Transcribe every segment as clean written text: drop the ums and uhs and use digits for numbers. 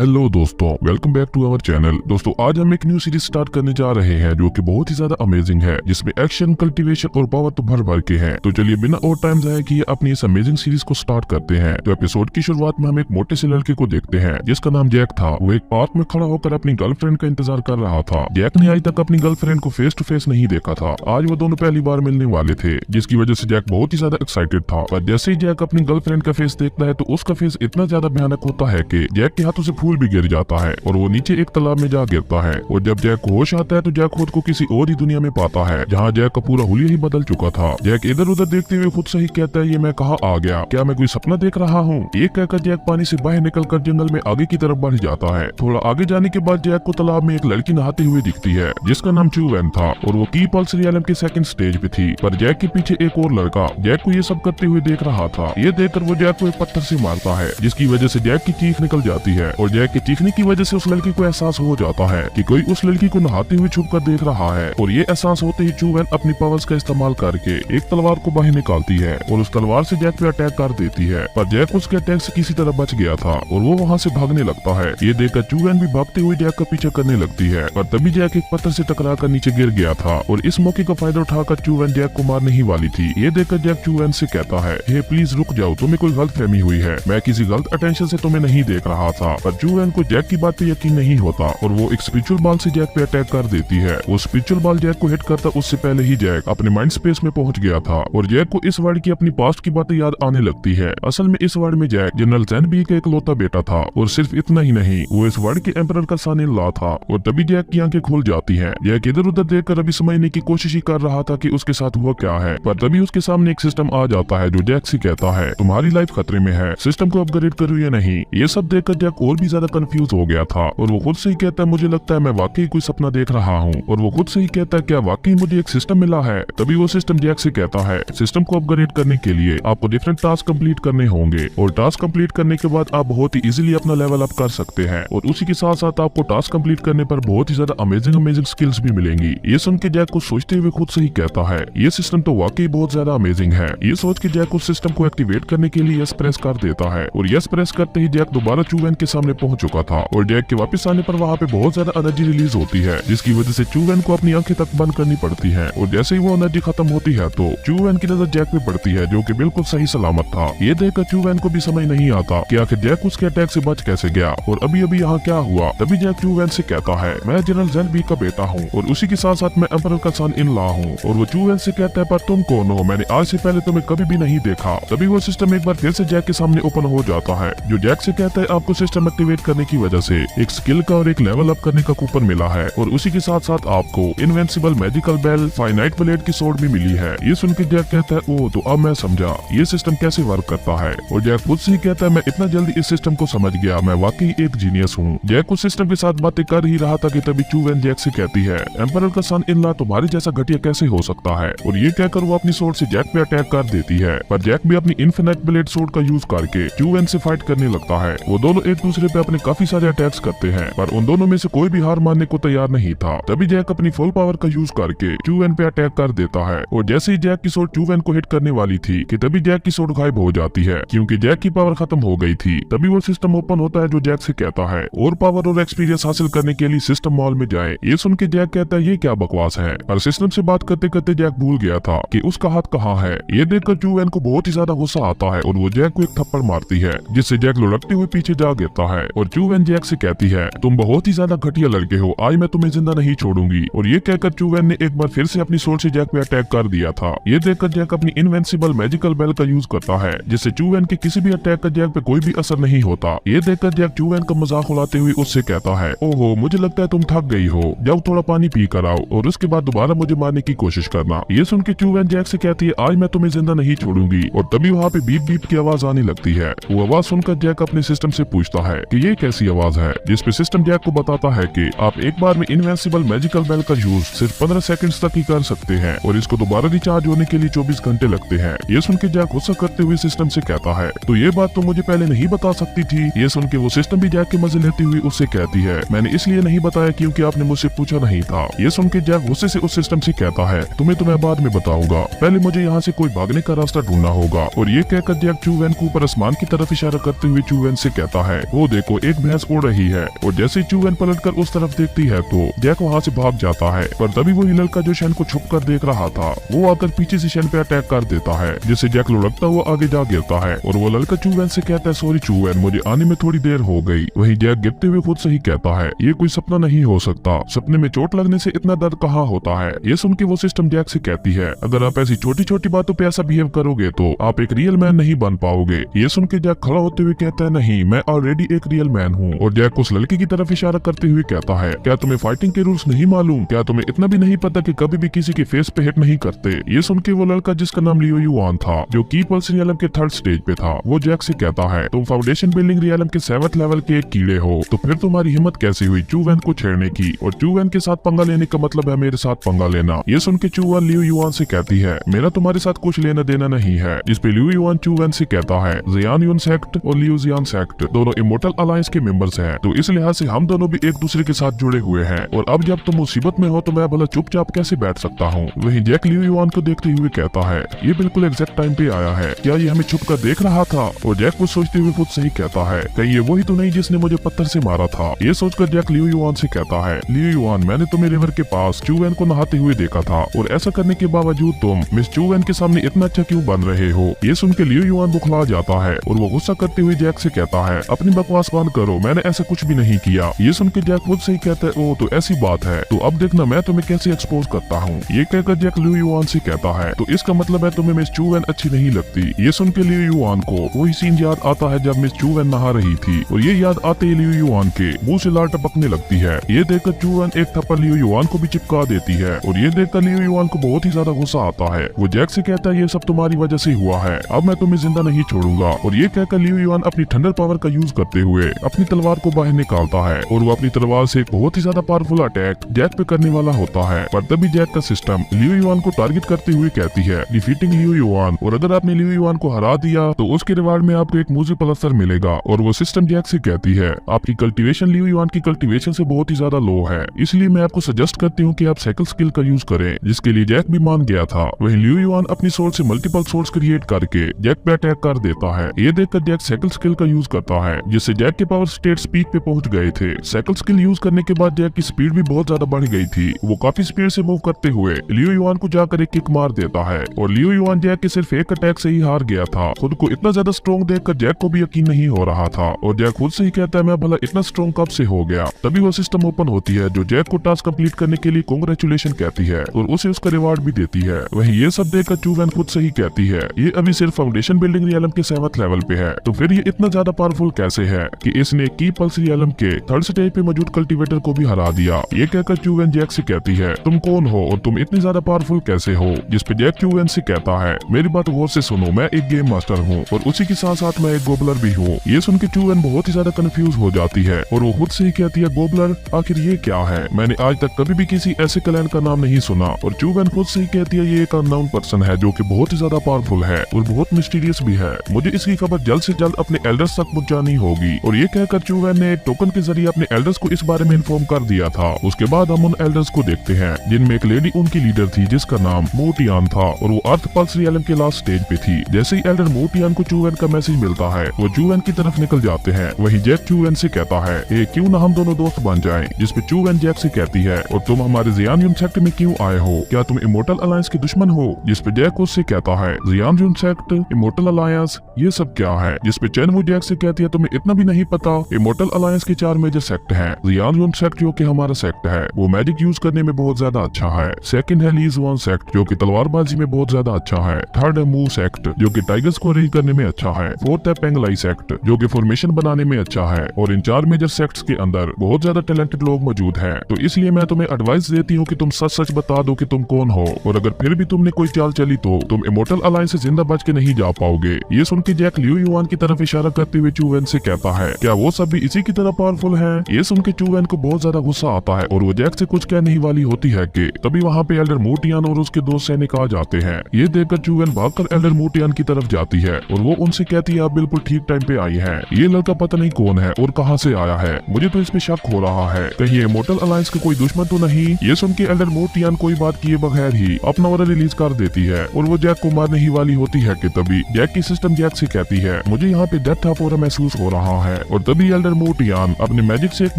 Hello दोस्तों, welcome back to our channel. दोस्तों आज हम एक न्यू सीरीज स्टार्ट करने जा रहे हैं जो कि बहुत ही ज्यादा अमेजिंग है, जिसमें एक्शन, कल्टीवेशन और पावर तो भर भर के हैं। तो चलिए बिना और टाइम जाया किए अपनी इस अमेजिंग सीरीज को स्टार्ट करते हैं। तो एपिसोड की शुरुआत में हम एक मोटे से लड़के को देखते हैं जिसका नाम जैक था। वो एक पार्क में खड़ा होकर अपनी गर्लफ्रेंड का इंतजार कर रहा था। जैक ने आज तक अपनी गर्लफ्रेंड को फेस टू फेस नहीं देखा था। आज वो दोनों पहली बार मिलने वाले थे, जिसकी वजह से जैक बहुत ही ज्यादा एक्साइटेड था। पर जैसे ही जैक अपनी गर्लफ्रेंड का फेस देखता है तो उसका फेस इतना ज्यादा भयानक होता है कि जैक के हाथों से फूल भी गिर जाता है और वो नीचे एक तालाब में जा गिरता है। और जब जैक को होश आता है तो जैक खुद को किसी और ही दुनिया में पाता है, जहाँ जैक का पूरा हुलिया ही बदल चुका था। जैक इधर उधर देखते हुए खुद से ही कहता है, ये मैं कहाँ आ गया? क्या मैं कोई सपना देख रहा हूँ? ये कहकर जैक पानी से बाहर निकलकर जंगल में आगे की तरफ बढ़ जाता है। थोड़ा आगे जाने के बाद जैक को तालाब में एक लड़की नहाती हुई दिखती है जिसका नाम चू वैन था और वो की पल्स रियलम के सेकंड स्टेज पे थी। पर जैक के पीछे एक और लड़का जैक को ये सब करते हुए देख रहा था। ये देखकर वो जैक को एक पत्थर से मारता है, जिसकी वजह से जैक की चीख निकल जाती है। और जैक के चीखने की वजह से उस लड़की को एहसास हो जाता है कि कोई उस लड़की को नहाते हुए छुप कर देख रहा है। और ये एहसास होते ही चू वैन अपनी पावर्स का इस्तेमाल करके एक तलवार को बाहर निकालती है और उस तलवार से जैक पे अटैक कर देती है। पर जैक उसके अटैक से किसी तरह बच गया था और वो वहाँ से भागने लगता है। ये देखकर चू वैन भी भागते हुए जैक का पीछा करने लगती है। पर तभी जैक एक पत्थर से टकरा कर नीचे गिर गया था और इस मौके का फायदा उठाकर चू वैन जैक को मारने ही वाली थी। ये देखकर जैक चू वैन से कहता है, हे प्लीज रुक जाओ, तुम्हें कोई गलतफहमी हुई है, मैं किसी गलत अटेंशन से तुम्हें नहीं देख रहा था। पर चू वैन को जैक की बात पे यकीन नहीं होता और वो एक स्पिरिचुअल बॉल से जैक पे अटैक कर देती है। वो स्पिरिचुअल बॉल जैक को हिट करता उससे पहले ही जैक अपने माइंड स्पेस में पहुंच गया था और जैक को इस वर्ल्ड की अपनी पास्ट की बातें याद आने लगती है। असल में इस वर्ल्ड में जैक जनरल जैन बी का इकलौता बेटा था और सिर्फ इतना ही नहीं, वो इस वर्ल्ड के एम्परर का सन इन लॉ था। और तभी जैक की आंखें खुल जाती हैं। जैक इधर उधर देखकर अभी समझने की कोशिश ही कर रहा था कि उसके साथ हुआ क्या है। पर तभी उसके सामने एक सिस्टम आ जाता है जो जैक से कहता है, तुम्हारी लाइफ खतरे में है, सिस्टम को अपग्रेड करो या नहीं। ये सब देखकर जैक और भी ज्यादा कंफ्यूज हो गया था और वो खुद से ही कहता है, मुझे लगता है मैं वाकई कोई सपना देख रहा हूँ। और वो खुद से ही कहता है, क्या वाकई मुझे एक सिस्टम मिला है? तभी वो सिस्टम जैक से कहता है, सिस्टम को अपग्रेड करने के लिए आपको डिफरेंट टास्क कंप्लीट करने होंगे और टास्क कंप्लीट करने के बाद आप बहुत ही इजीली अपना लेवल अप कर सकते हैं और उसी के साथ साथ आपको टास्क कंप्लीट करने पर बहुत ही ज्यादा अमेजिंग स्किल्स भी मिलेंगी। ये सुन के जैक को सोचते हुए खुद से ही कहता है, ये सिस्टम तो वाकई बहुत ज्यादा अमेजिंग है। ये सोच के जैक उस सिस्टम को एक्टिवेट करने के लिए यस प्रेस कर देता है और यस प्रेस करते ही जैक दोबारा चू वैन के सामने पहुंच चुका था। और जैक के वापस आने पर वहाँ पे बहुत ज्यादा एनर्जी रिलीज होती है, जिसकी वजह से चू वैन को अपनी आंखें तक बंद करनी पड़ती है। और जैसे ही वो एनर्जी खत्म होती है तो चू वैन की नजर जैक पे पड़ती है, जो कि बिल्कुल सही सलामत था। ये देखकर चू वैन को भी समझ नहीं आता कि आखिर जैक उसके अटैक से बच कैसे गया और अभी अभी यहाँ क्या हुआ। तभी जैक चू वैन से कहता है, मैं जनरल जैन बी का बेटा हूँ और उसी के साथ साथ मैं एम्परर का सन इन लॉ हूँ। और वो चू वैन से कहता है, पर तुम कौन हो? मैंने आज से पहले तुम्हें कभी भी नहीं देखा। तभी वो सिस्टम एक बार फिर से जैक के सामने ओपन हो जाता है, जो जैक से कहता है, आपको सिस्टम एक्टिवेट करने की वजह से एक स्किल का और एक लेवल अप करने का कूपन मिला है और उसी के साथ साथ आपको invincible magical bell, finite blade की सोर्ड भी मिली है। ये सुन के जैक कहता है, ओ तो अब मैं समझा ये सिस्टम कैसे वर्क करता है। और जैक खुद से ही कहता है, मैं इतना जल्दी इस सिस्टम को समझ गया, मैं वाकई एक जीनियस हूँ। जैक उस सिस्टम के साथ बातें कर ही रहा था कि तभी चू वैन जैक से कहती है, एम्परर का सन इन लॉ तुम्हारे जैसा घटिया कैसे हो सकता है? और ये कहकर वो अपनी सोर्ड से जैक पे अटैक कर देती है। पर जैक भी अपनी इन्फिनिट ब्लेड सोर्ड का यूज करके चू वैन से फाइट करने लगता है। वो दोनों एक दूसरे पे अपने काफी सारे अटैक्स करते हैं, पर उन दोनों में से कोई भी हार मानने को तैयार नहीं था। तभी जैक अपनी फुल पावर का यूज करके चू वैन पे अटैक कर देता है और जैसे ही जैक की सोर्ड चू वैन को हिट करने वाली थी कि तभी जैक की सोर्ड गायब हो जाती है, क्योंकि जैक की पावर खत्म हो गई थी। तभी वो सिस्टम ओपन होता है जो जैक से कहता है, और पावर और एक्सपीरियंस हासिल करने के लिए सिस्टम मॉल में जाए। ये सुन के जैक कहता है, ये क्या बकवास है? पर सिस्टम से बात करते करते जैक भूल गया था कि उसका हाथ कहाँ है। ये देखकर चू वैन को बहुत ही ज्यादा गुस्सा आता है और वो जैक को एक थप्पड़ मारती है, जिससे जैक लुढ़कते हुए पीछे जा गिरता है। और चू वैन जैक से कहती है, तुम बहुत ही ज्यादा घटिया लड़के हो, आज मैं तुम्हें जिंदा नहीं छोड़ूंगी। और ये कहकर चू वैन ने एक बार फिर से अपनी सोर्ड से जैक पे अटैक कर दिया था। ये देखकर जैक अपनी इनविंसिबल मैजिकल बेल का यूज करता है, जिससे चू वैन के किसी भी अटैक का जैक पे कोई भी असर नहीं होता। ये देखकर जैक चू वैन का मजाक उड़ाते हुए उससे कहता है, ओहो मुझे लगता है तुम थक गई हो, जाओ थोड़ा पानी पी कर आओ और उसके बाद दोबारा मुझे मारने की कोशिश करना। ये सुन के चू वैन जैक से कहती है, आज मैं तुम्हें जिंदा नहीं छोड़ूंगी। और तभी वहाँ पे बीप बीप की आवाज आने लगती है। वो आवाज सुनकर जैक अपने सिस्टम से पूछता है कि ये कैसी आवाज है, जिसपे सिस्टम जैक को बताता है कि आप एक बार में इनविंसिबल मैजिकल बेल का यूज सिर्फ 15 सेकंड्स तक ही कर सकते हैं और इसको दोबारा रिचार्ज होने के लिए 24 घंटे लगते हैं। ये सुन के जैक गुस्सा करते हुए सिस्टम से कहता है, तो ये बात तो मुझे पहले नहीं बता सकती थी। ये सुन के वो सिस्टम भी जैक के मजे लेती हुई उससे कहती है, मैंने इसलिए नहीं बताया क्योंकि आपने मुझसे पूछा नहीं था। ये सुन के जैक गुस्से से उस सिस्टम से कहता है, तुम्हें तो मैं बाद में बताऊंगा, पहले मुझे यहाँ से कोई भागने का रास्ता ढूंढना होगा। और ये कहकर जैक चू वैन को ऊपर आसमान की तरफ इशारा करते हुए चू वैन से कहता है, वो देखो को एक भैंस उड़ रही है और जैसे चूवैन पलटकर उस तरफ देखती है तो जैक वहाँ से भाग जाता है। पर तभी वही लड़का जो शैन को छुप कर देख रहा था वो आकर पीछे से शैन पे अटैक कर देता है, जिससे जैक लुढ़कता हुआ आगे जा गिरता है और वो लड़का चूवैन से कहता है सॉरी चूवैन, मुझे आने में थोड़ी देर हो गई। वहीं जैक गिरते हुए खुद से ही कहता है ये कोई सपना नहीं हो सकता, सपने में चोट लगने से इतना दर्द कहाँ होता है। ये सुन के वो सिस्टम जैक से कहती है अगर आप ऐसी छोटी छोटी बातों पे ऐसा बिहेव करोगे तो आप एक रियल मैन नहीं बन पाओगे। ये सुन के जैक खड़ा होते हुए कहता है नहीं, मैं ऑलरेडी एक रियल मैन हूँ। और जैक उस लड़के की तरफ इशारा करते हुए कहता है क्या तुम्हें फाइटिंग के रूल्स नहीं मालूम, क्या तुम्हें इतना भी नहीं पता कि कभी भी किसी के फेस पे हिट नहीं करते। ये सुन के वो लड़का जिसका नाम लियो युआन था जो की पल्स रियलम के 3rd स्टेज पे था वो जैक से कहता है तुम फाउंडेशन बिल्डिंग रियलम के 7th लेवल के एक कीड़े हो, तो फिर तुम्हारी हिम्मत कैसे हुई चूवैन को छेड़ने की, और चूवैन के साथ पंगा लेने का मतलब है मेरे साथ पंगा लेना। ये सुन के चूवैन लियो युआन से कहती है मेरा तुम्हारे साथ कुछ लेना देना नहीं है, जिसपे लियो युआन चूवैन से कहता है जियान यून सेक्ट और लियो जियान सेक्ट दोनों इमोर्टल अलायंस के मेंबर्स हैं, तो इस लिहाज से हम दोनों भी एक दूसरे के साथ जुड़े हुए हैं, और अब जब तुम मुसीबत में हो तो मैं भला चुपचाप कैसे बैठ सकता हूँ। वहीं जैक लियो युआन को देखते हुए कहता है ये बिल्कुल एग्जैक्ट टाइम पे आया है, क्या ये हमें छुप कर देख रहा था। और जैक कुछ सोचते हुए खुद से ही कहता है कहीं ये वही तो नहीं जिसने मुझे पत्थर से मारा था। ये सोचकर जैक लियो युआन से कहता है लियो युआन, मैंने तुम्हें रिवर के पास चूवैन को नहाते हुए देखा था, और ऐसा करने के बावजूद तुम मिस चूवैन के सामने इतना अच्छा क्यों बन रहे हो। ये सुन के लियो युआन बुखला जाता है और वो गुस्सा करते हुए जैक से कहता है अपनी बकवास बंद करो, मैंने ऐसा कुछ भी नहीं किया। ये सुन के जैक खुद से ही कहता है ओ तो ऐसी बात है, तो अब देखना मैं तुम्हें कैसे एक्सपोज करता हूँ। ये कहकर जैक लियो युआन से कहता है तो इसका मतलब है तुम्हें मिस चूवैन अच्छी नहीं लगती। ये सुन के लियो युआन को वही सीन याद आता है जब मिस चूवैन नहा रही थी, और ये याद आते ही लियो युआन के मुंह से लार टपकने लगती है। ये देखकर चूवैन एक थप्पड़ लियो युआन को भी चिपका देती है, और ये देखकर लियो युआन को बहुत ही ज्यादा गुस्सा आता है। वो जैक से कहता है ये सब तुम्हारी वजह से हुआ है, अब मैं तुम्हें जिंदा नहीं छोड़ूंगा। और ये कहकर लियो युआन अपनी थंडर पावर का यूज करते हुए अपनी तलवार को बाहर निकालता है, और वो अपनी तलवार से बहुत ही ज्यादा पावरफुल अटैक जैक पे करने वाला होता है। पर तभी जैक का सिस्टम लियो युआन को टारगेट करते हुए कहती है डिफीटिंग लियो युआन, और अगर आपने लियो युआन को हरा दिया तो उसके रिवार्ड में आपको एक मूजी पलस्तर मिलेगा। और वो सिस्टम जैक से कहती है आपकी कल्टीवेशन लियो युआन की कल्टीवेशन से बहुत ही ज्यादा लो है, इसलिए मैं आपको सजेस्ट करती हूँ कि आप साइकिल स्किल का यूज करें, जिसके लिए जैक भी मान गया था। वहीं लियो युआन अपनी सोर्स से मल्टीपल सोर्स क्रिएट करके जैक पे अटैक कर देता है। ये देखकर जैक साइकिल स्किल का यूज करता है, जिससे जैक के पावर स्टेट्स पीक पे पहुंच गए थे। साइकिल स्किल यूज करने के बाद जैक की स्पीड भी बहुत ज्यादा बढ़ गई थी। वो काफी स्पीड से मूव करते हुए लियो युआन को जाकर एक किक मार देता है, और लियो युआन जैक के सिर्फ एक अटैक से ही हार गया था। खुद को इतना ज्यादा स्ट्रॉन्ग देखकर जैक को भी यकीन नहीं हो रहा था, और जैक खुद से ही कहता है मैं भला इतना स्ट्रॉन्ग कब से हो गया। तभी वो सिस्टम ओपन होती है जो जैक को टास्क कंप्लीट करने के लिए कांग्रेचुलेशन कहती है, और उसे उसका रिवार्ड भी देती है। वहीं ये सब देखकर चूवैन खुद से ही कहती है ये अभी सिर्फ फाउंडेशन बिल्डिंग रियलम के 7th लेवल पे है, तो फिर ये इतना ज्यादा पावरफुल कैसे है कि इसने की पल्स रियलम के 3rd स्टेज पे मौजूद कल्टीवेटर को भी हरा दिया। ये कहकर चूवैन जैक से कहती है तुम कौन हो और तुम इतनी ज्यादा पावरफुल कैसे हो। जिसपे जैक चूवैन से कहता है मेरी बात गौर से सुनो, मैं एक गेम मास्टर हूँ और उसी के साथ साथ मैं एक गोबलर भी हूँ। ये सुन के चूवैन बहुत ही ज्यादा कंफ्यूज हो जाती है, और वो खुद से ही कहती है गोबलर, आखिर ये क्या है, मैंने आज तक कभी भी किसी ऐसे क्लैन का नाम नहीं सुना। और चूवैन खुद से ही कहती है ये एक अननोन पर्सन है जो कि बहुत ही ज्यादा पावरफुल है और बहुत मिस्टीरियस भी है, मुझे इसकी खबर जल्द से जल्द अपने एल्डर्स तक पहुंचानी होगी। और ये कहकर चूवैन ने टोकन के जरिए अपने एल्डर्स को इस बारे में इन्फॉर्म कर दिया था। उसके बाद हम उन एल्डर्स को देखते हैं जिनमें एक लेडी उनकी लीडर थी जिसका नाम मोटियान था, और वो अर्थ पल्स रियलम के लास्ट स्टेज पे थी। जैसे ही एल्डर मोटियान को चूवैन का मैसेज मिलता है वो चूवैन की तरफ निकल जाते हैं। वहीं जैक चूवैन से कहता है ए क्यों ना हम दोनों दोस्त बन जाएं, जिसपे चूवैन जैक से कहती है और तुम हमारे जियान यून सेक्ट में क्यों आए हो, क्या तुम इमोर्टल अलायंस के दुश्मन हो। जिसपे जैक उससे कहता है जियान यून सेक्ट, इमोर्टल अलायंस, ये सब क्या है। जिसपे चैन वो जैक से कहती है तुम्हें इतना भी नहीं पता, इमोर्टल अलायंस के 4 मेजर सेक्ट हैं। जियान यून सेक्ट जो कि हमारा सेक्ट है वो मैजिक यूज करने में बहुत ज्यादा अच्छा है। सेकंड है लीज वन सेक्ट जो कि तलवारबाजी में बहुत ज्यादा अच्छा है। थर्ड है मू सेक्ट जो कि टाइगर्स को रेज करने में अच्छा है। फोर्थ है पेंगलाई सेक्ट जो कि फॉर्मेशन बनाने में अच्छा है। और इन 4 मेजर सेक्ट्स के अंदर बहुत ज्यादा टैलेंटेड लोग मौजूद हैं, तो इसलिए मैं तुम्हें एडवाइस देती हूँ कि तुम सच सच बता दो कि तुम कौन हो, और अगर फिर भी तुमने कोई चाल चली तो तुम इमोर्टल अलायंस से जिंदा बच के नहीं जा पाओगे। ये सुन के जैक लियो युआन की तरफ इशारा करते हुए चूवैन से कहता है क्या वो सब भी इसी की तरह पावरफुल है। ये सुन के चूवैन को बहुत ज्यादा गुस्सा आता है और वो जैक से कुछ कहने ही वाली होती है कि तभी वहाँ पे एल्डर मोटियान और उसके 2 सैनिक आ जाते हैं। ये देखकर चूवैन भागकर एल्डर मोटियान की तरफ जाती है और वो उनसे कहती है आप बिल्कुल ठीक टाइम पे आई है। ये लड़का पता नहीं कौन है और कहाँ से आया है, मुझे तो इसमें शक हो रहा है, कहीं ये इमोर्टल अलायंस का कोई दुश्मन तो नहीं। ये सुन के एल्डर मोटियान कोई बात किए बगैर ही अपना ऑर्डर रिलीज कर देती है और वो जैक को मारने ही वाली होती है कि तभी जैक की सिस्टम जैक से कहती है मुझे यहाँ पे डेथ ऑफ ऑरा महसूस हो रहा है। है और तभी एल्डर मोटियान अपने मैजिक से एक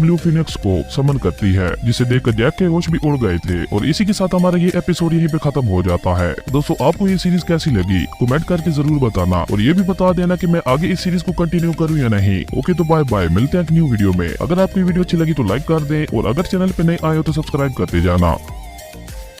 ब्लू फिनिक्स को समन करती है, जिसे देखकर जैक के होश भी उड़ गए थे। और इसी के साथ हमारा ये एपिसोड यहीं पे खत्म हो जाता है। दोस्तों आपको ये सीरीज कैसी लगी कमेंट करके जरूर बताना और ये भी बता देना कि मैं आगे इस सीरीज को कंटिन्यू करूँ या नहीं। ओके तो बाय बाय, मिलते हैं एक न्यू वीडियो में। अगर आपको वीडियो अच्छी लगी तो लाइक कर दें और अगर चैनल पे नए आए हो तो सब्सक्राइब करते जाना।